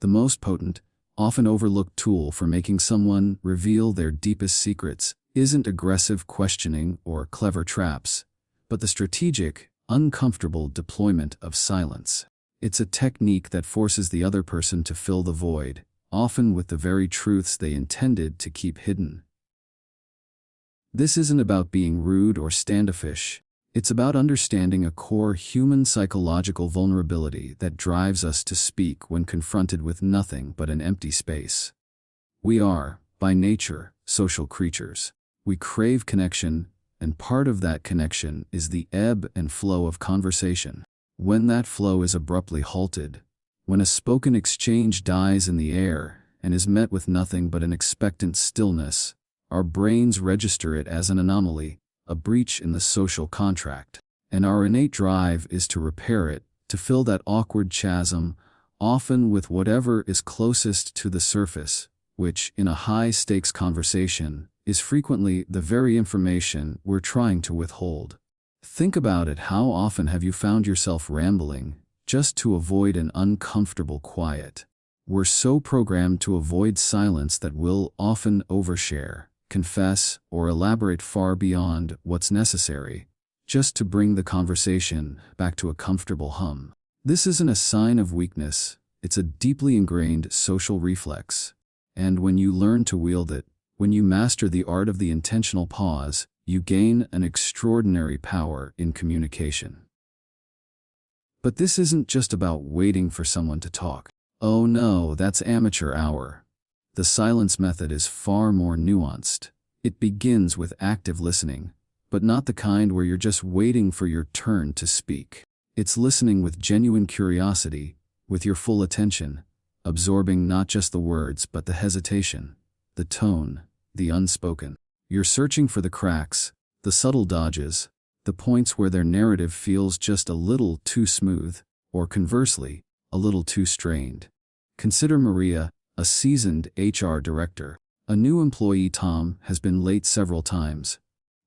The most potent, often overlooked tool for making someone reveal their deepest secrets isn't aggressive questioning or clever traps, but the strategic, uncomfortable deployment of silence. It's a technique that forces the other person to fill the void, often with the very truths they intended to keep hidden. This isn't about being rude or standoffish. It's about understanding a core human psychological vulnerability that drives us to speak when confronted with nothing but an empty space. We are, by nature, social creatures. We crave connection, and part of that connection is the ebb and flow of conversation. When that flow is abruptly halted, when a spoken exchange dies in the air and is met with nothing but an expectant stillness, our brains register it as an anomaly, a breach in the social contract. And our innate drive is to repair it, to fill that awkward chasm, often with whatever is closest to the surface, which, in a high-stakes conversation, is frequently the very information we're trying to withhold. Think about it. How often have you found yourself rambling, just to avoid an uncomfortable quiet? We're so programmed to avoid silence that we'll often overshare, confess, or elaborate far beyond what's necessary, just to bring the conversation back to a comfortable hum. This isn't a sign of weakness, it's a deeply ingrained social reflex. And when you learn to wield it, when you master the art of the intentional pause, you gain an extraordinary power in communication. But this isn't just about waiting for someone to talk. Oh no, that's amateur hour. The silence method is far more nuanced. It begins with active listening, but not the kind where you're just waiting for your turn to speak. It's listening with genuine curiosity, with your full attention, absorbing not just the words but the hesitation, the tone, the unspoken. You're searching for the cracks, the subtle dodges, the points where their narrative feels just a little too smooth, or conversely, a little too strained. Consider Maria, a seasoned HR director. A new employee, Tom, has been late several times.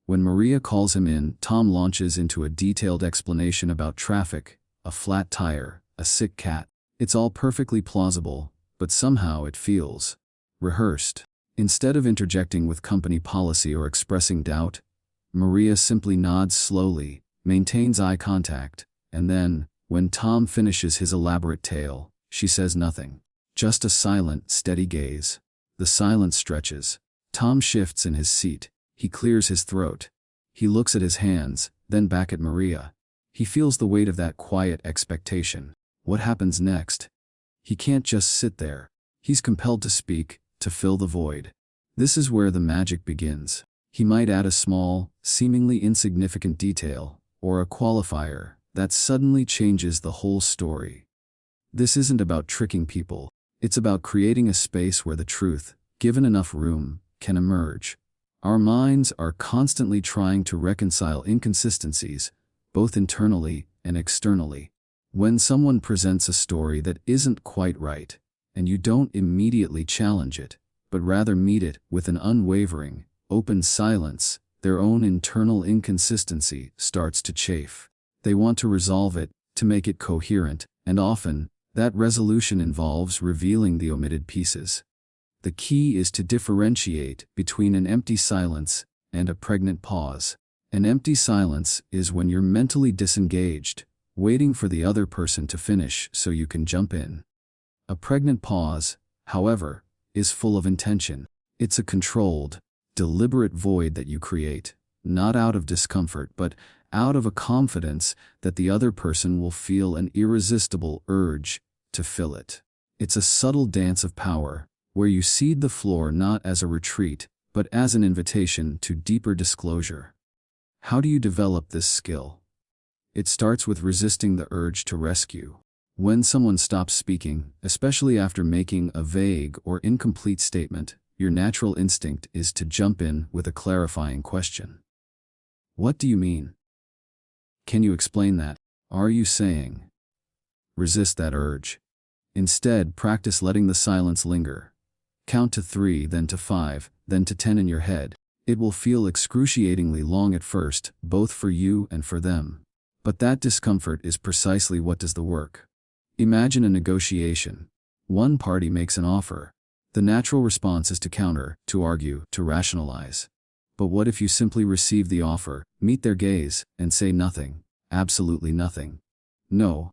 When Maria calls him in, Tom launches into a detailed explanation about traffic, a flat tire, a sick cat. It's all perfectly plausible, but somehow it feels rehearsed. Instead of interjecting with company policy or expressing doubt, Maria simply nods slowly, maintains eye contact, and then, when Tom finishes his elaborate tale, she says nothing. Just a silent, steady gaze. The silence stretches. Tom shifts in his seat. He clears his throat. He looks at his hands, then back at Maria. He feels the weight of that quiet expectation. What happens next? He can't just sit there. He's compelled to speak, to fill the void. This is where the magic begins. He might add a small, seemingly insignificant detail, or a qualifier, that suddenly changes the whole story. This isn't about tricking people. It's about creating a space where the truth, given enough room, can emerge. Our minds are constantly trying to reconcile inconsistencies, both internally and externally. When someone presents a story that isn't quite right, and you don't immediately challenge it, but rather meet it with an unwavering, open silence, their own internal inconsistency starts to chafe. They want to resolve it, to make it coherent, and often, that resolution involves revealing the omitted pieces. The key is to differentiate between an empty silence and a pregnant pause. An empty silence is when you're mentally disengaged, waiting for the other person to finish so you can jump in. A pregnant pause, however, is full of intention. It's a controlled, deliberate void that you create, not out of discomfort but out of a confidence that the other person will feel an irresistible urge to fill it. It's a subtle dance of power, where you cede the floor not as a retreat, but as an invitation to deeper disclosure. How do you develop this skill? It starts with resisting the urge to rescue. When someone stops speaking, especially after making a vague or incomplete statement, your natural instinct is to jump in with a clarifying question. What do you mean? Can you explain that? Are you saying? Resist that urge. Instead, practice letting the silence linger. Count to 3, then to 5, then to 10 in your head. It will feel excruciatingly long at first, both for you and for them. But that discomfort is precisely what does the work. Imagine a negotiation. One party makes an offer. The natural response is to counter, to argue, to rationalize. But what if you simply receive the offer, meet their gaze, and say nothing? Absolutely nothing. No,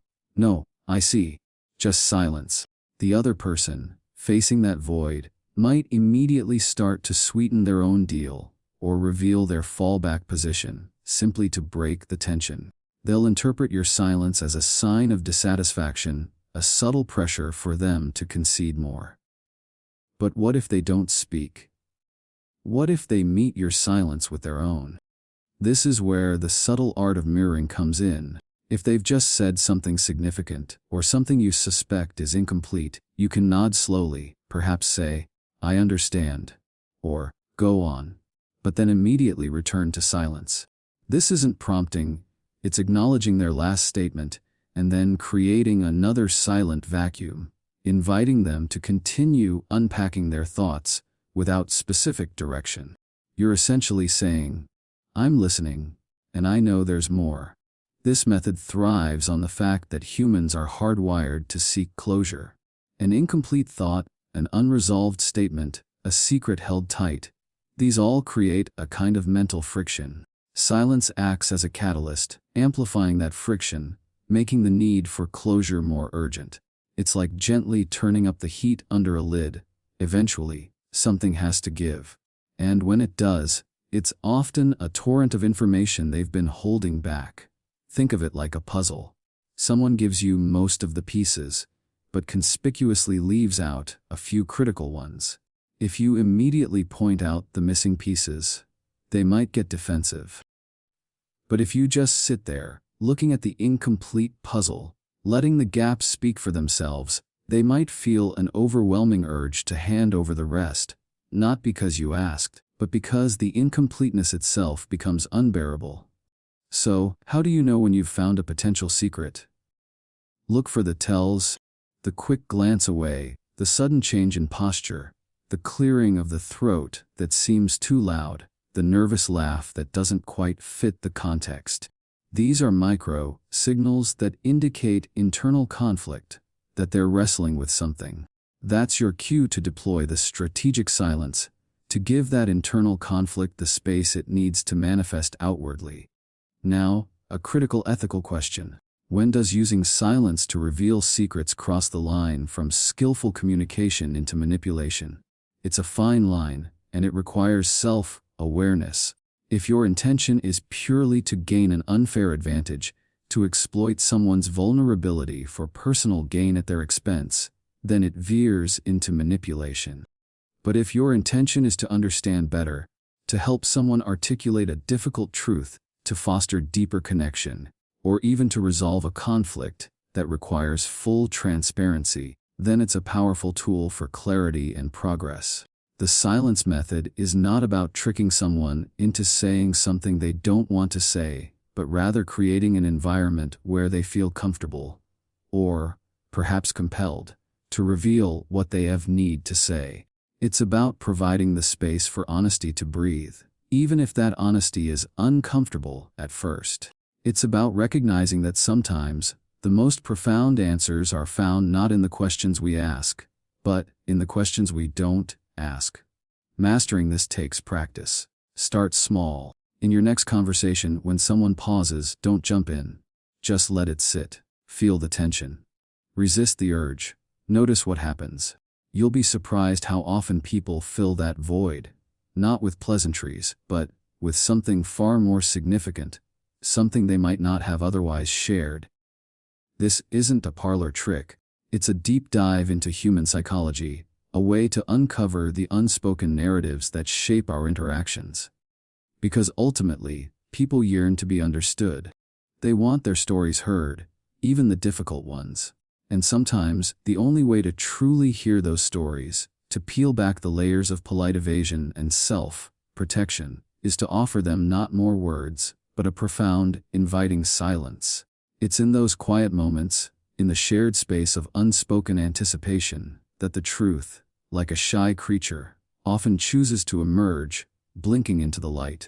I see. Just silence. The other person, facing that void, might immediately start to sweeten their own deal, or reveal their fallback position, simply to break the tension. They'll interpret your silence as a sign of dissatisfaction, a subtle pressure for them to concede more. But what if they don't speak? What if they meet your silence with their own? This is where the subtle art of mirroring comes in. If they've just said something significant, or something you suspect is incomplete, you can nod slowly, perhaps say, "I understand," or "Go on," but then immediately return to silence. This isn't prompting, it's acknowledging their last statement, and then creating another silent vacuum, inviting them to continue unpacking their thoughts without specific direction. You're essentially saying, "I'm listening, and I know there's more." This method thrives on the fact that humans are hardwired to seek closure. An incomplete thought, an unresolved statement, a secret held tight. These all create a kind of mental friction. Silence acts as a catalyst, amplifying that friction, making the need for closure more urgent. It's like gently turning up the heat under a lid. Eventually, something has to give. And when it does, it's often a torrent of information they've been holding back. Think of it like a puzzle. Someone gives you most of the pieces, but conspicuously leaves out a few critical ones. If you immediately point out the missing pieces, they might get defensive. But if you just sit there, looking at the incomplete puzzle, letting the gaps speak for themselves, they might feel an overwhelming urge to hand over the rest, not because you asked, but because the incompleteness itself becomes unbearable. So, how do you know when you've found a potential secret? Look for the tells: the quick glance away, the sudden change in posture, the clearing of the throat that seems too loud, the nervous laugh that doesn't quite fit the context. These are micro signals that indicate internal conflict, that they're wrestling with something. That's your cue to deploy the strategic silence, to give that internal conflict the space it needs to manifest outwardly. Now, a critical ethical question. When does using silence to reveal secrets cross the line from skillful communication into manipulation? It's a fine line, and it requires self-awareness. If your intention is purely to gain an unfair advantage, to exploit someone's vulnerability for personal gain at their expense, then it veers into manipulation. But if your intention is to understand better, to help someone articulate a difficult truth, to foster deeper connection, or even to resolve a conflict that requires full transparency, then it's a powerful tool for clarity and progress. The silence method is not about tricking someone into saying something they don't want to say, but rather creating an environment where they feel comfortable, or perhaps compelled, to reveal what they have need to say. It's about providing the space for honesty to breathe, even if that honesty is uncomfortable at first. It's about recognizing that sometimes the most profound answers are found not in the questions we ask, but in the questions we don't ask. Mastering this takes practice. Start small. In your next conversation, when someone pauses, don't jump in. Just let it sit. Feel the tension. Resist the urge. Notice what happens. You'll be surprised how often people fill that void, not with pleasantries, but with something far more significant, something they might not have otherwise shared. This isn't a parlor trick. It's a deep dive into human psychology, a way to uncover the unspoken narratives that shape our interactions. Because ultimately, people yearn to be understood. They want their stories heard, even the difficult ones. And sometimes, the only way to truly hear those stories, to peel back the layers of polite evasion and self-protection, is to offer them not more words, but a profound, inviting silence. It's in those quiet moments, in the shared space of unspoken anticipation, that the truth, like a shy creature, often chooses to emerge, blinking into the light.